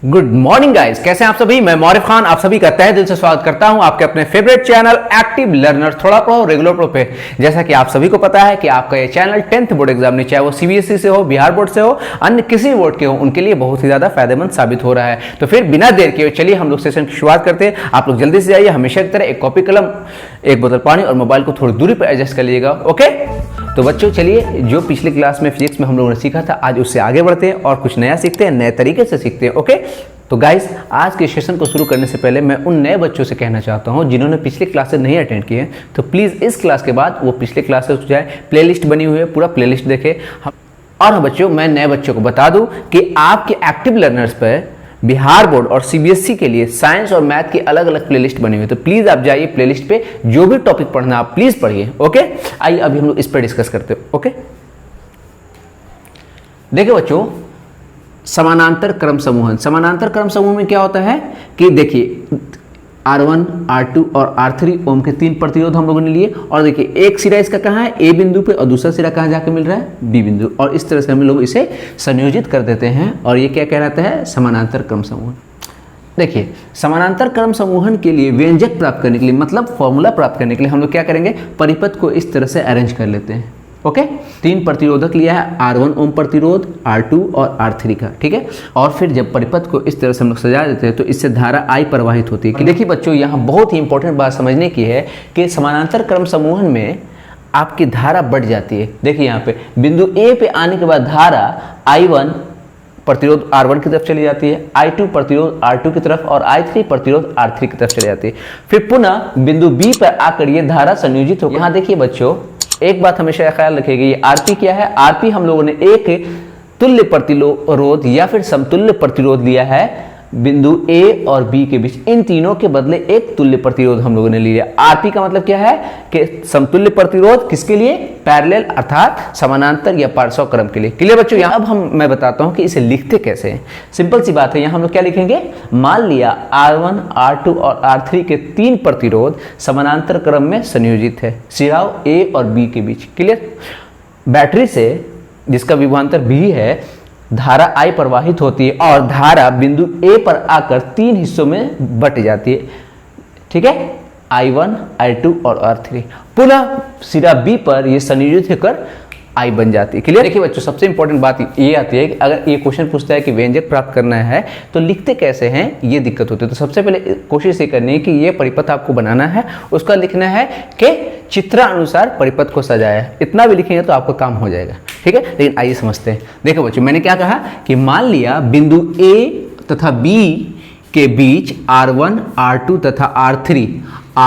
Good morning guys, कैसे हैं आप सभी। मैं मौरिफ खान आप सभी का तहे दिल से स्वागत करता हूं आपके अपने फेवरेट चैनल एक्टिव लर्नर थोड़ा पढ़ो रेगुलर प्रो पे। जैसा कि आप सभी को पता है कि आपका ये चैनल 10th बोर्ड एग्जाम में, चाहे वो सीबीएसई से हो, बिहार बोर्ड से हो, अन्य किसी बोर्ड के हो, उनके लिए बहुत ही ज्यादा फायदेमंद साबित हो रहा है। तो फिर बिना देर के चलिए हम लोग सेशन की शुरुआत करते हैं। आप लोग जल्दी से जाइए, हमेशा की तरह एक कॉपी कलम, एक बोतल पानी और मोबाइल को थोड़ी दूरी पर एडजस्ट कर लीजिएगा। ओके, तो बच्चों चलिए, जो पिछली क्लास में फिजिक्स में हम लोगों ने सीखा था, आज उससे आगे बढ़ते हैं और कुछ नया सीखते हैं, नए तरीके से सीखते हैं। ओके, तो गाइस, आज के सेशन को शुरू करने से पहले मैं उन नए बच्चों से कहना चाहता हूं जिन्होंने पिछले क्लासेस नहीं अटेंड किए हैं, तो प्लीज़ इस क्लास के बाद वो पिछले क्लासेस जाए, प्लेलिस्ट बनी हुई है, पूरा प्लेलिस्ट देखें। और हाँ बच्चों, मैं नए बच्चों को बता दूं कि आपके एक्टिव लर्नर्स पर बिहार बोर्ड और सीबीएसई के लिए साइंस और मैथ की अलग अलग प्लेलिस्ट बनी हुई है, तो प्लीज़ आप जाइए प्लेलिस्ट पे, जो भी टॉपिक पढ़ना आप प्लीज़ पढ़िए। ओके, आइए अभी हम लोग इस पर डिस्कस करते हैं। ओके, देखिए बच्चों, समानांतर क्रम समूहन। समानांतर क्रम समूह में क्या होता है कि देखिए R1, R2 और R3 ओम के 3 प्रतिरोध हम लोगों ने लिए, और देखिए एक सिरा इसका कहाँ है, A बिंदु पे, और दूसरा सिरा कहाँ जाके मिल रहा है, B बिंदु, और इस तरह से हम लोग इसे संयोजित कर देते हैं, और ये क्या कहलाता है, समानांतर क्रम समूहन। देखिए, समानांतर क्रम समूहन के लिए व्यंजक प्राप्त करने के लिए, मतलब फॉर्मूला प्राप्त करने के लिए हम लोग क्या करेंगे, परिपथ को इस तरह से अरेंज कर लेते हैं। ओके, 3 प्रतिरोधक लिया है, R1 ओम प्रतिरोध, R2 और R3 का, ठीक है। और फिर जब परिपथ को इस तरह से हम लोग सजा देते हैं तो इससे धारा I प्रवाहित होती है। कि देखिए बच्चों, यहाँ बहुत ही इंपॉर्टेंट बात समझने की है कि समानांतर क्रम समूहन में आपकी धारा बढ़ जाती है। देखिए यहाँ पे बिंदु A पे आने के बाद धारा I1 प्रतिरोध R1 की तरफ चली जाती है, I2 प्रतिरोध R2 की तरफ, और I3 प्रतिरोध R3 की तरफ चली जाती है। फिर पुनः बिंदु B पर आकर ये धारा संयोजित होकर, यहाँ देखिए बच्चों, एक बात हमेशा ख्याल रखिएगा, ये आरपी क्या है। आरपी हम लोगों ने एक तुल्य प्रतिरोध या फिर समतुल्य प्रतिरोध लिया है बिंदु ए और बी के बीच, इन तीनों के बदले एक तुल्य प्रतिरोध हम लोगों ने लिया। आरपी का मतलब क्या है कि समतुल्य प्रतिरोध किसके लिए, पैरेलल अर्थात समानांतर या पार्श्व क्रम के लिए। क्लियर बच्चों। यहाँ अब मैं बताता हूँ कि इसे लिखते कैसे हैं। सिंपल सी बात है, यहाँ हम लोग क्या लिखेंगे, मान लिया R1, R2 और R3 के 3 प्रतिरोध समानांतर क्रम में संयोजित है सिराओं A और B के बीच। क्लियर। बैटरी से जिसका विभवांतर B है, धारा I प्रवाहित होती है, और धारा बिंदु A पर आकर 3 हिस्सों में बट जाती है, ठीक है, I1, I2 और R3। पुनः सिरा B पर यह संयोजित होकर I बन जाती है। क्लियर। देखिए बच्चों, सबसे इंपॉर्टेंट बात ये आती है कि अगर ये क्वेश्चन पूछता है कि व्यंजक प्राप्त करना है तो लिखते कैसे हैं, ये दिक्कत होती है। तो सबसे पहले कोशिश ये करनी है कि ये परिपथ आपको बनाना है, उसका लिखना है कि चित्रानुसार परिपथ को सजाया है। इतना भी लिखेंगे तो आपका काम हो जाएगा, ठीक है। लेकिन आइए समझते हैं। देखो बच्चों, मैंने क्या कहा कि मान लिया बिंदु A तथा B के बीच R1, R2 तथा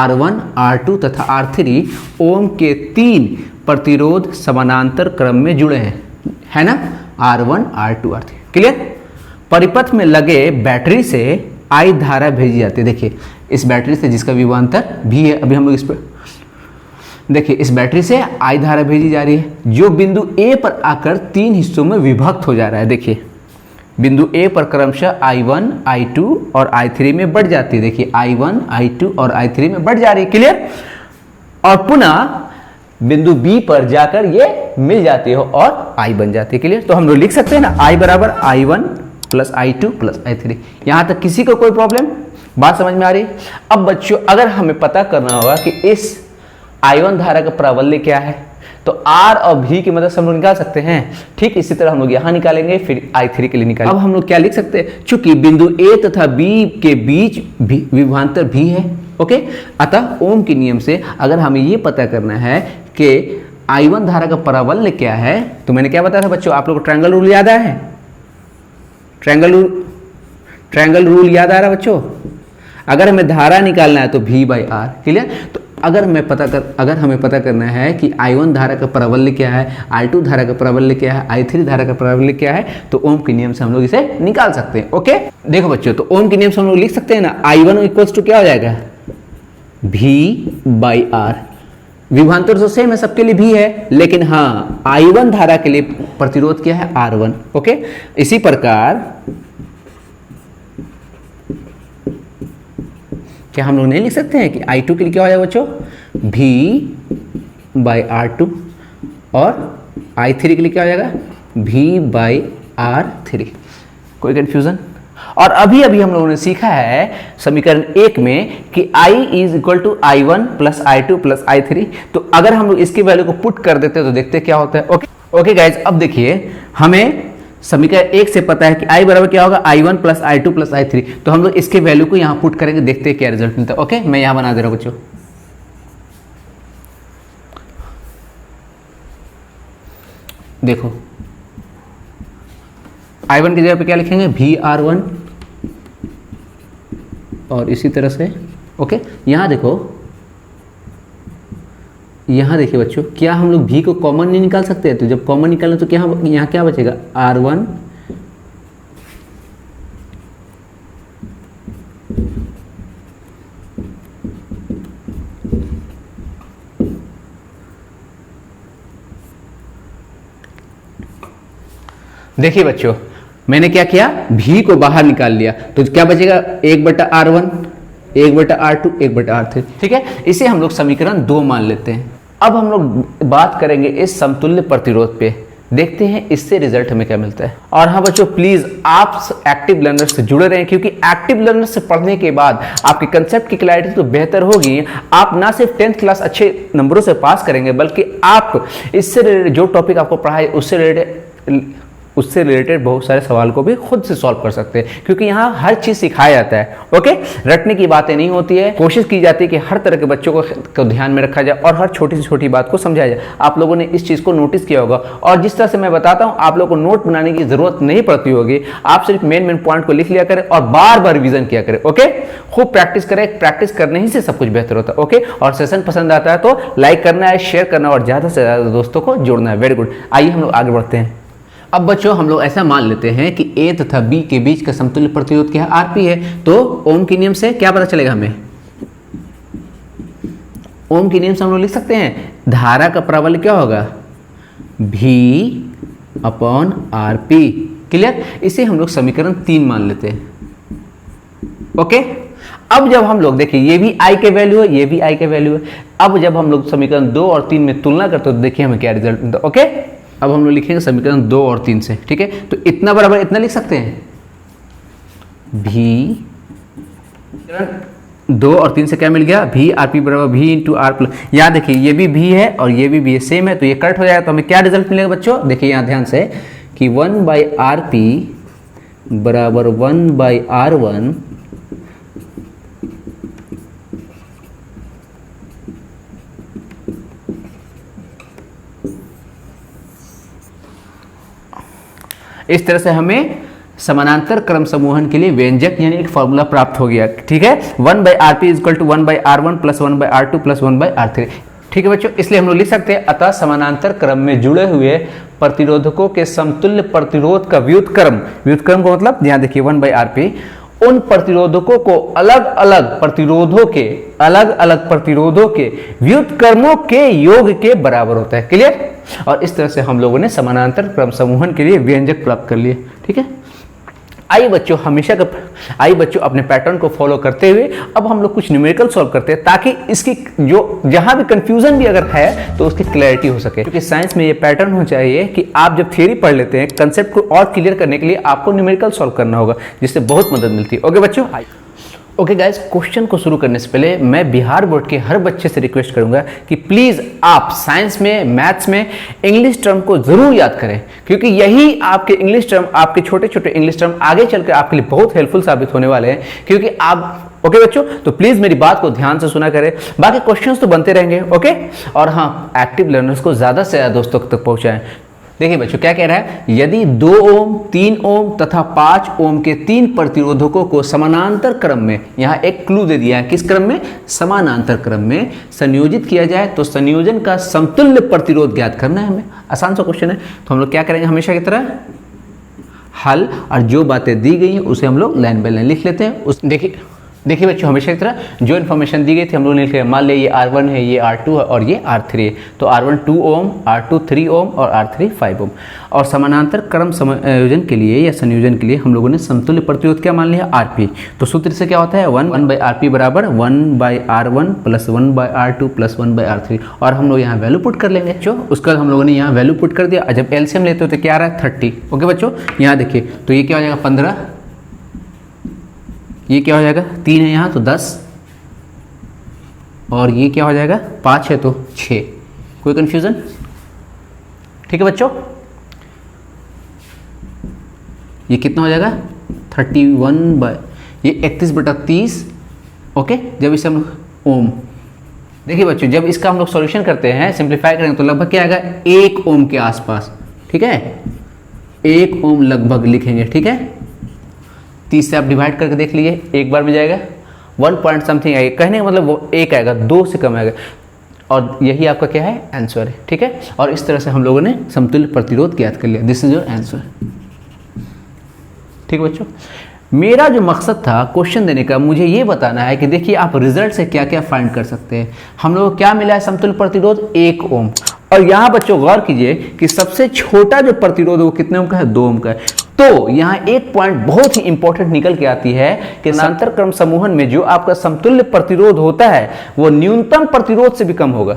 R1, R2 तथा R3 ओम के 3 प्रतिरोध समानांतर क्रम में जुड़े हैं, है ना, R1, R2, R3। क्लियर। परिपथ में लगे बैटरी से I धारा भेजी जाती है। देखिए इस बैटरी से जिसका विभवांतर भी है, अभी हम लोग इस पर देखिए, इस बैटरी से I धारा भेजी जा रही है, जो बिंदु A पर आकर 3 हिस्सों में विभक्त हो जा रहा है। देखिए बिंदु A पर क्रमशः I1, I2 और I3 में बढ़ जाती है। देखिए I1, I2 और I3 में बढ़ जा रही है। क्लियर। और पुनः बिंदु B पर जाकर ये मिल जाती है और I बन जाती है। क्लियर। तो हम लोग लिख सकते हैं ना, I बराबर I1 plus I2 plus I3। यहां तक किसी को कोई प्रॉब्लम, बात समझ में आ रही है। अब बच्चों, अगर हमें पता करना होगा कि इस I1 धारा का प्राबल्य क्या है, तो R और V की मदद से हम लोग निकाल सकते हैं। ठीक इसी तरह हम लोग यहां निकालेंगे, फिर I3 के लिए निकालेंगे। अब हम लोग क्या लिख सकते हैं, चूंकि बिंदु A तथा B के बीच विभवांतर भी है, ओके, अतः ओम के नियम से अगर हमें ये पता करना है कि I1 धारा का प्राबल्य क्या है, तो मैंने क्या बताया था बच्चों, आप लोग को ट्रायंगल रूल याद आया है, ट्रायंगल रूल याद आ रहा है बच्चों। अगर हमें धारा निकालना है तो V/R। क्लियर। तो अगर हमें पता करना है कि I1 धारा का प्राबल्य क्या है, I2 धारा का प्राबल्य क्या है, I3 धारा का प्राबल्य क्या है, तो ओम के नियम से हम लोग इसे निकाल सकते हैं। ओके, देखो बच्चों, तो ओम के नियम से हम लोग लिख सकते हैं ना, I1 इक्वल्स टू क्या हो जाएगा, V/R। विभवांतर तो सेम है, सबके लिए भी है, लेकिन हाँ I1 धारा के लिए प्रतिरोध क्या है, R1। ओके, इसी प्रकार क्या हम लोग नहीं लिख सकते हैं कि I2 के लिए क्या हो जाएगा बच्चों, V/R2, और I3 के लिए क्या हो जाएगा, V/R3। कोई कंफ्यूजन? और अभी अभी हम लोगों ने सीखा है समीकरण 1 में कि I is equal to I1 plus I2 plus I3। तो अगर हम लोग इसकी वैल्यू को पुट कर देते हैं तो देखते क्या होता है। ओके गाइज, अब देखिए हमें समीकरण 1 से पता है कि I बराबर क्या होगा, I1 plus I2 plus I3। तो हम लोग इसके वैल्यू को यहाँ पुट करेंगे, देखते हैं क्या रिजल्ट मिलता है। ओके, मैं यहाँ बना दे रहा हूँ बच्चों। देखो I1 की जगह पे क्या लिखेंगे, VR1, और इसी तरह से ओके। यहाँ देखो, यहाँ देखिए बच्चों, क्या हम लोग भी को कॉमन नहीं निकाल सकते हैं? तो जब कॉमन निकालें तो क्या यहाँ क्या बचेगा, R1 देखिए बच्चों, मैंने क्या किया, भी को बाहर निकाल लिया तो क्या बचेगा, 1/R1, 1/R2, 1/R3। ठीक है, इसे हम लोग समीकरण 2 मान लेते हैं। अब हम लोग बात करेंगे इस समतुल्य प्रतिरोध पे, देखते हैं इससे रिजल्ट हमें क्या मिलता है। और हाँ बच्चों, प्लीज आप एक्टिव लर्नर से जुड़े रहें, क्योंकि एक्टिव लर्नर से पढ़ने के बाद आपके कंसेप्ट की क्लैरिटी तो बेहतर होगी। आप ना सिर्फ 10th क्लास अच्छे नंबरों से पास करेंगे, बल्कि आप इससे रिलेटेड जो टॉपिक आपको पढ़ाए उससे रिलेटेड बहुत सारे सवाल को भी खुद से सॉल्व कर सकते हैं, क्योंकि यहाँ हर चीज सिखाया जाता है। ओके, रटने की बातें नहीं होती है, कोशिश की जाती है कि हर तरह के बच्चों को ध्यान में रखा जाए और हर छोटी से छोटी बात को समझाया जाए। आप लोगों ने इस चीज को नोटिस किया होगा, और जिस तरह से मैं बताता हूँ आप लोगों को नोट बनाने की जरूरत नहीं पड़ती होगी। आप सिर्फ मेन पॉइंट को लिख लिया करें और बार बार रिवीजन किया करें। ओके, खूब प्रैक्टिस करें, प्रैक्टिस करने ही से सब कुछ बेहतर होता है। ओके, और सेशन पसंद आता है तो लाइक करना है, शेयर करना और ज्यादा से ज्यादा दोस्तों को जोड़ना है। वेरी गुड, आइए हम लोग आगे बढ़ते हैं। अब बच्चों हम लोग ऐसा मान लेते हैं कि A तथा B के बीच का समतुल्य प्रतिरोध क्या है, RP है। तो ओम के नियम से क्या पता चलेगा हमें, ओम के नियम से हम लोग लिख सकते हैं धारा का प्रबल क्या होगा, V/RP। क्लियर, इसे हम लोग समीकरण 3 मान लेते हैं। ओके, अब जब हम लोग देखिए ये भी I के वैल्यू है, ये भी I के वैल्यू है। अब जब हम लोग समीकरण 2 और 3 में तुलना करते हो तो देखिए हमें क्या रिजल्ट मिलता है। ओके, अब हम लोग लिखेंगे समीकरण 2 और 3 से। ठीक है, तो इतना बराबर इतना लिख सकते हैं, भी 2 और 3 से क्या मिल गया, V/RP बराबर V इंटू R प्लस। यहाँ देखिए ये भी V है और ये भी V है, सेम है, तो ये कट हो जाएगा। तो हमें क्या रिजल्ट मिलेगा बच्चों, देखिए यहाँ ध्यान से कि 1/RP बराबर 1/R1 इस तरह से हमें समानांतर क्रम समूहन के लिए व्यंजक यानी एक फॉर्मूला प्राप्त हो गया। ठीक है, 1/RP equal to 1/R1 plus 1/R2 plus 1/R3। ठीक है बच्चों, इसलिए हम लोग लिख सकते हैं अतः समानांतर क्रम में जुड़े हुए प्रतिरोधकों के समतुल्य प्रतिरोध का व्युत्क्रम का मतलब यहाँ देखिए 1/RP उन प्रतिरोधकों को अलग अलग प्रतिरोधों के व्युत्क्रमों के योग के बराबर होता है। क्लियर, और इस तरह से हम लोगों ने समानांतर क्रम समूहन के लिए व्यंजक प्राप्त कर लिए। ठीक है, आइए बच्चों अपने पैटर्न को फॉलो करते हुए अब हम लोग कुछ न्यूमेरिकल सॉल्व करते हैं, ताकि इसकी जो जहां भी कंफ्यूजन भी अगर है तो उसकी क्लैरिटी हो सके। क्योंकि साइंस में ये पैटर्न हो चाहिए कि आप जब थ्योरी पढ़ लेते हैं, कंसेप्ट को और क्लियर करने के लिए आपको न्यूमेरिकल सॉल्व करना होगा, जिससे बहुत मदद मिलती है। ओके बच्चों, ओके गाइस, क्वेश्चन को शुरू करने से पहले मैं बिहार बोर्ड के हर बच्चे से रिक्वेस्ट करूंगा कि प्लीज आप साइंस में, मैथ्स में इंग्लिश टर्म को जरूर याद करें, क्योंकि यही आपके इंग्लिश टर्म, आपके छोटे छोटे इंग्लिश टर्म आगे चलकर आपके लिए बहुत हेल्पफुल साबित होने वाले हैं। क्योंकि आप ओके बच्चों, तो प्लीज मेरी बात को ध्यान से सुना करें, बाकी क्वेश्चंस तो बनते रहेंगे। ओके, और हाँ, एक्टिव लर्नर्स को ज्यादा से ज्यादा दोस्तों तक पहुंचाएं। देखिए बच्चों क्या कह रहा है, यदि 2 ओम, 3 ओम तथा 5 ओम के 3 प्रतिरोधकों को समानांतर क्रम में, यहाँ एक क्लू दे दिया है, किस क्रम में, समानांतर क्रम में संयोजित किया जाए तो संयोजन का समतुल्य प्रतिरोध ज्ञात करना है हमें। आसान सा क्वेश्चन है, तो हम लोग क्या करेंगे, हमेशा की तरह हल, और जो बातें दी गई हैं उसे हम लोग लाइन बाय लाइन लिख लेते हैं। उस देखिए बच्चों, हमेशा की तरह जो इन्फॉर्मेशन दी गई थी हम लोग ने लिख लिया। मान लिया ये R1 है, ये R2 है और ये R3 है, तो R1 2 ओम, R2 3 ओम और R3 5 ओम। और समानांतर क्रम संयोजन के लिए या संयोजन के लिए हम लोगों ने समतुल्य प्रतिरोध क्या मान लिया, RP। तो सूत्र से क्या होता है, 1/RP बराबर 1/R1 plus 1/R2 plus 1/R3। और हम लोग यहाँ वैल्यू पुट कर लेंगे बच्चों, उसका हम लोगों ने यहाँ वैल्यू पुट कर दिया। जब एलसीएम लेते हो तो क्या आ रहा है, 30। ओके बच्चों, यहाँ देखिए तो ये क्या हो जाएगा, 15 ये क्या हो जाएगा, 3 है यहाँ तो 10, और ये क्या हो जाएगा, 5 है तो 6। कोई कंफ्यूजन? ठीक है बच्चों, ये कितना हो जाएगा 31 ये 31/30। ओके, जब इसे हम ओम, देखिए बच्चों जब इसका हम लोग सॉल्यूशन करते हैं, सिंप्लीफाई करेंगे तो लगभग क्या आएगा 1 ओम के आसपास। ठीक है, 1 ओम लगभग लिखेंगे। ठीक है, 30 से आप डिवाइड करके देख लीजिए, एक बार में जाएगा 1 पॉइंट समथिंग आएगा, कहने का मतलब वो 1 आएगा, 2 से कम आएगा, और यही आपका क्या है आंसर है। ठीक है, और इस तरह से हम लोगों ने समतुल्य प्रतिरोध ज्ञात कर लिया। This is your answer. ठीक है बच्चों, मेरा जो मकसद था क्वेश्चन देने का, मुझे ये बताना है कि देखिए आप रिजल्ट से क्या क्या फाइंड कर सकते हैं। हम लोगों को क्या मिला है, समतुल्य प्रतिरोध 1 ओम, और यहाँ बच्चों गौर कीजिए कि सबसे छोटा जो प्रतिरोध है वो कितने ओम का है, 2 ओम का है। तो यहाँ एक पॉइंट बहुत ही इंपॉर्टेंट निकल के आती है कि समानांतर क्रम समूहन में जो आपका समतुल्य प्रतिरोध होता है वो न्यूनतम प्रतिरोध से भी कम होगा।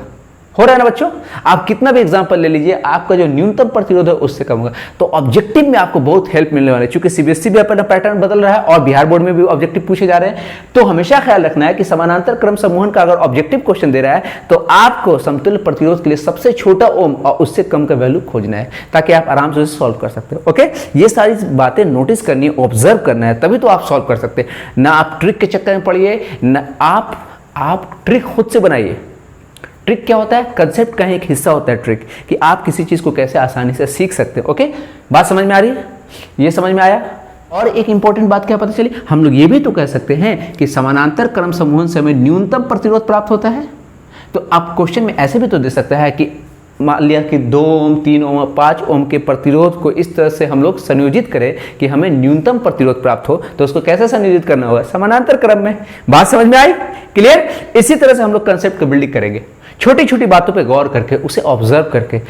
हो रहा है ना बच्चों, आप कितना भी एग्जांपल ले लीजिए, आपका जो न्यूनतम प्रतिरोध है उससे कम होगा। तो ऑब्जेक्टिव में आपको बहुत हेल्प मिलने वाला है, क्योंकि सीबीएसई भी अपना पैटर्न बदल रहा है और बिहार बोर्ड में भी ऑब्जेक्टिव पूछे जा रहे हैं। तो हमेशा ख्याल रखना है कि समानांतर क्रम समूहन का अगर ऑब्जेक्टिव क्वेश्चन दे रहा है तो आपको समतुल्य प्रतिरोध के लिए सबसे छोटा ओम और उससे कम का वैल्यू खोजना है, ताकि आप आराम से उसे सॉल्व कर सकते हो। ओके, ये सारी बातें नोटिस करनी है, ऑब्जर्व करना है, तभी तो आप सॉल्व कर सकते हैं। ना आप ट्रिक के चक्कर में पड़िए, ना आप ट्रिक खुद से बनाइए। ट्रिक क्या होता है, कंसेप्ट का एक हिस्सा होता है ट्रिक, कि आप किसी चीज को कैसे आसानी से सीख सकते हैं। ओके, बात समझ में आ रही है, ये समझ में आया। और एक इंपॉर्टेंट बात क्या पता चली, हम लोग ये भी तो कह सकते हैं कि समानांतर क्रम समूहन से हमें न्यूनतम प्रतिरोध प्राप्त होता है। तो आप क्वेश्चन में ऐसे भी तो दे सकता है कि मान लिया कि 2 ओम, 3 ओम, 5 ओम के प्रतिरोध को इस तरह से हम लोग संयोजित करें कि हमें न्यूनतम प्रतिरोध प्राप्त हो, तो उसको कैसे संयोजित करना होगा, समानांतर क्रम में। बात समझ में आई, क्लियर। इसी तरह से हम लोग कंसेप्ट की बिल्डिंग करेंगे, छोटी छोटी बातों पे गौर करके, उसे ऑब्जर्व करके।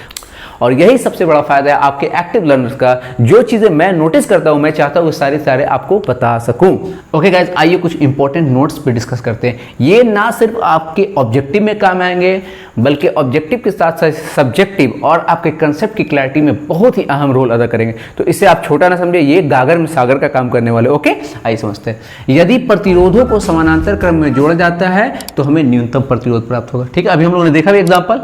और यही सबसे बड़ा फायदा है आपके एक्टिव लर्नर्स का। जो चीजें मैं नोटिस करता हूं, मैं चाहता हूं सारे आपको बता सकूं। ओके गाइज, आइए कुछ इंपॉर्टेंट नोट्स पे डिस्कस करते हैं। ये ना सिर्फ आपके ऑब्जेक्टिव में काम आएंगे, बल्कि ऑब्जेक्टिव के साथ साथ सब्जेक्टिव और आपके कंसेप्ट की क्लैरिटी में बहुत ही अहम रोल अदा करेंगे। तो इसे आप छोटा ना समझे, ये गागर में सागर का काम करने वाले। ओके, आइए समझते हैं। यदि प्रतिरोधों को समानांतर क्रम में जोड़ा जाता है तो हमें न्यूनतम प्रतिरोध प्राप्त होगा। ठीक है, अभी हम लोगों ने देखा भी एग्जाम्पल।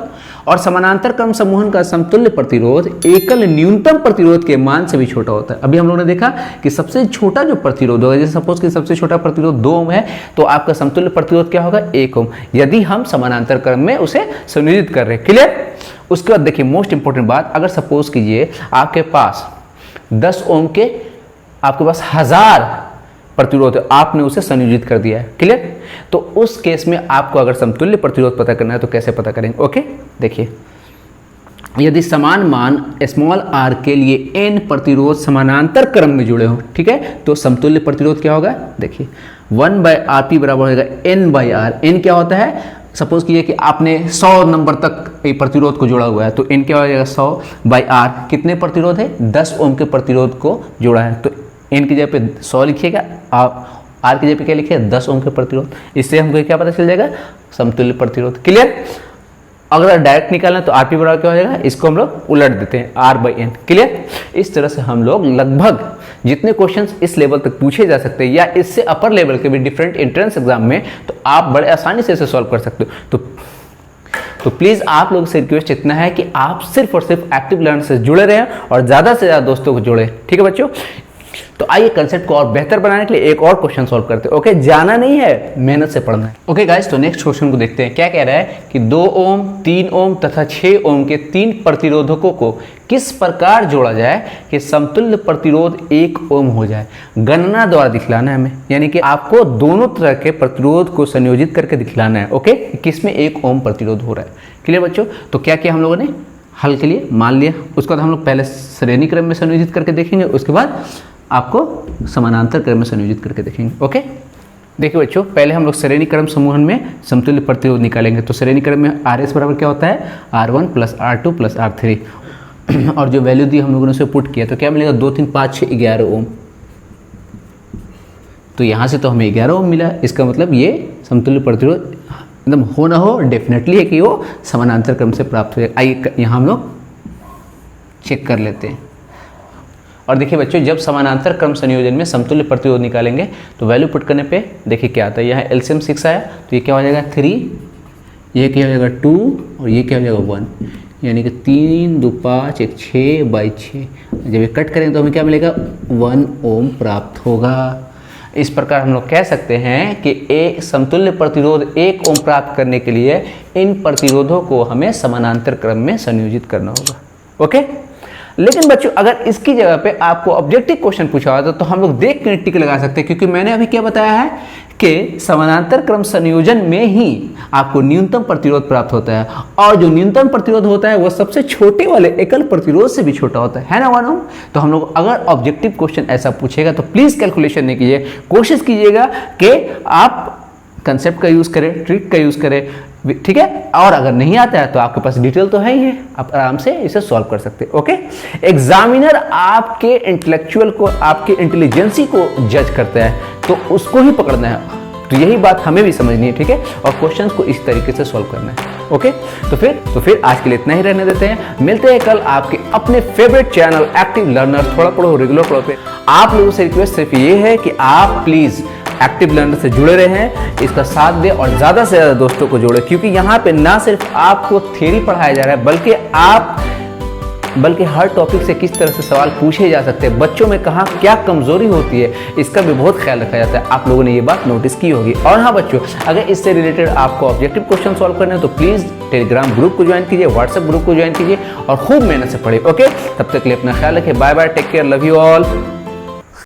और समानांतर क्रम समूहन का समतुल्य प्रतिरोध एकल न्यूनतम प्रतिरोध के मान से भी छोटा होता है। अभी हम लोगों ने देखा कि सबसे छोटा जो प्रतिरोध होगा, जैसे सपोज कि सबसे छोटा प्रतिरोध 2 ओम है, तो आपका समतुल्य प्रतिरोध क्या होगा, 1 ओम, यदि हम समानांतर क्रम में उसे संयोजित कर रहे हैं। क्लियर। उसके बाद देखिए मोस्ट इंपॉर्टेंट बात, अगर सपोज कीजिए आपके पास 10 ओम के आपके पास 1000 प्रतिरोध, आपने उसे संयोजित कर दिया है। क्लियर। तो उस केस में आपको अगर समतुल्य प्रतिरोध पता करना है तो कैसे पता करेंगे। ओके, देखिए यदि समान मान स्मॉल r के लिए n प्रतिरोध समानांतर क्रम में जुड़े हो, ठीक है, तो समतुल्य प्रतिरोध क्या होगा, देखिए 1/rp बराबर होगा n/r। n क्या होता है, सपोज कीजिए कि आपने 100 नंबर तक एक प्रतिरोध को जोड़ा हुआ है, तो n क्या हो जाएगा 100/r। कितने प्रतिरोध है, 10 ओम के प्रतिरोध को जोड़ा है, तो n की जगह पे 100 लिखिएगा, r की जगह पे क्या लिखिएगा 10 ओम के प्रतिरोध। इससे हमको क्या पता चल जाएगा, समतुल्य प्रतिरोध। क्लियर। अगर डायरेक्ट निकालना तो आरपी बराबर क्या हो जाएगा, इसको हम लोग उलट देते हैं r/n। क्लियर। इस तरह से हम लोग लगभग जितने क्वेश्चंस इस लेवल तक पूछे जा सकते हैं या इससे अपर लेवल के भी डिफरेंट एंट्रेंस एग्जाम में, तो आप बड़े आसानी से इसे सॉल्व कर सकते हो। तो प्लीज आप लोग से रिक्वेस्ट इतना है कि आप सिर्फ और सिर्फ एक्टिव लर्न से जुड़े रहें और ज्यादा से ज्यादा दोस्तों को जोड़े। ठीक है बच्चों, तो आइए कंसेप्ट को और बेहतर बनाने के लिए एक और क्वेश्चन सॉल्व करते हैं। ओके, जाना नहीं है, मेहनत से पढ़ना है। ओके गाइस, तो नेक्स्ट क्वेश्चन को देखते हैं। क्या कह रहा है कि 2 ओम, 3 ओम तथा 6 ओम के 3 प्रतिरोधकों को किस प्रकार जोड़ा जाए कि समतुल्य प्रतिरोध 1 ओम हो जाए। गणना द्वारा दिखलाना है हमें, यानी कि आपको दोनों तरह के प्रतिरोध को संयोजित करके दिखलाना है। ओके, किसमें 1 ओम प्रतिरोध हो रहा है। क्लियर बच्चों। तो क्या किया हम लोगों ने, हल के लिए मान लिया, उसके बाद हम लोग पहले श्रेणी क्रम में संयोजित करके देखेंगे, उसके बाद आपको समानांतर क्रम में संयोजित करके देखेंगे। ओके, देखिए बच्चों, पहले हम लोग श्रेणी क्रम समूहन में समतुल्य प्रतिरोध निकालेंगे। तो श्रेणी क्रम में RS बराबर क्या होता है, R1 + R2 + R3, और जो वैल्यू दी हम लोगों ने उसे पुट किया तो क्या मिलेगा, 2 3 5 6 11 ओम। तो यहाँ से तो हमें 11 ओम मिला। इसका मतलब ये समतुल्य प्रतिरोध एकदम हो ना हो, डेफिनेटली है कि वो समानांतर क्रम से प्राप्त हो जाए। आइए यहाँ हम लोग चेक कर लेते हैं। और देखिए बच्चों, जब समानांतर क्रम संयोजन में समतुल्य प्रतिरोध निकालेंगे तो वैल्यू पुट करने पे देखिए क्या आता है। यहाँ एलसीएम 6 आया तो ये क्या हो जाएगा 3, ये क्या हो जाएगा 2 और ये क्या हो जाएगा 1, यानी कि 3 2 5 1 6/6। जब ये कट करेंगे तो हमें क्या मिलेगा 1 ओम प्राप्त होगा। इस प्रकार हम लोग कह सकते हैं कि एक समतुल्य प्रतिरोध 1 ओम प्राप्त करने के लिए इन प्रतिरोधों को हमें समानांतर क्रम में संयोजित करना होगा। ओके, लेकिन बच्चों अगर इसकी जगह पे आपको ऑब्जेक्टिव क्वेश्चन पूछा होता तो हम लोग देख कर टिक लगा सकते हैं, क्योंकि मैंने अभी क्या बताया है कि समानांतर क्रम संयोजन में ही आपको न्यूनतम प्रतिरोध प्राप्त होता है, और जो न्यूनतम प्रतिरोध होता है वह सबसे छोटे वाले एकल प्रतिरोध से भी छोटा होता है ना 1 ओम। तो हम लोग अगर ऑब्जेक्टिव क्वेश्चन ऐसा पूछेगा तो प्लीज कैलकुलेशन नहीं कीजिए, कोशिश कीजिएगा कि आप कंसेप्ट का यूज करें, ट्रिक का यूज करें, ठीक है। और अगर नहीं आता है तो आपके पास डिटेल तो है ही है, आप आराम से इसे सॉल्व कर सकते हैं। ओके, एग्जामिनर आपके इंटेलेक्चुअल को, आपके इंटेलिजेंसी को जज करता है तो उसको ही पकड़ना है, तो यही बात हमें भी समझनी है, ठीक है, और क्वेश्चंस को इस तरीके से सॉल्व करना है। ओके, तो फिर आज के लिए इतना ही रहने देते हैं, मिलते हैं कल आपके अपने फेवरेट चैनल एक्टिव लर्नर थोड़ा पढ़ो रेगुलर पढ़ो पे। आप लोगों से रिक्वेस्ट सिर्फ ये है कि आप प्लीज एक्टिव लर्नर से जुड़े रहें, इसका साथ दें और ज़्यादा से ज़्यादा दोस्तों को जोड़ें, क्योंकि यहाँ पे ना सिर्फ आपको थ्योरी पढ़ाया जा रहा है बल्कि हर टॉपिक से किस तरह से सवाल पूछे जा सकते हैं, बच्चों में कहाँ क्या कमजोरी होती है इसका भी बहुत ख्याल रखा जाता है। आप लोगों ने ये बात नोटिस की होगी। और हाँ बच्चों, अगर इससे रिलेटेड आपको ऑब्जेक्टिव क्वेश्चन सॉल्व करने हैं तो प्लीज़ टेलीग्राम ग्रुप को ज्वाइन कीजिए, व्हाट्सएप ग्रुप को ज्वाइन कीजिए और खूब मेहनत से पढ़िए। ओके, तब तक के लिए अपना ख्याल रखिए। Bye bye, take care, love you all.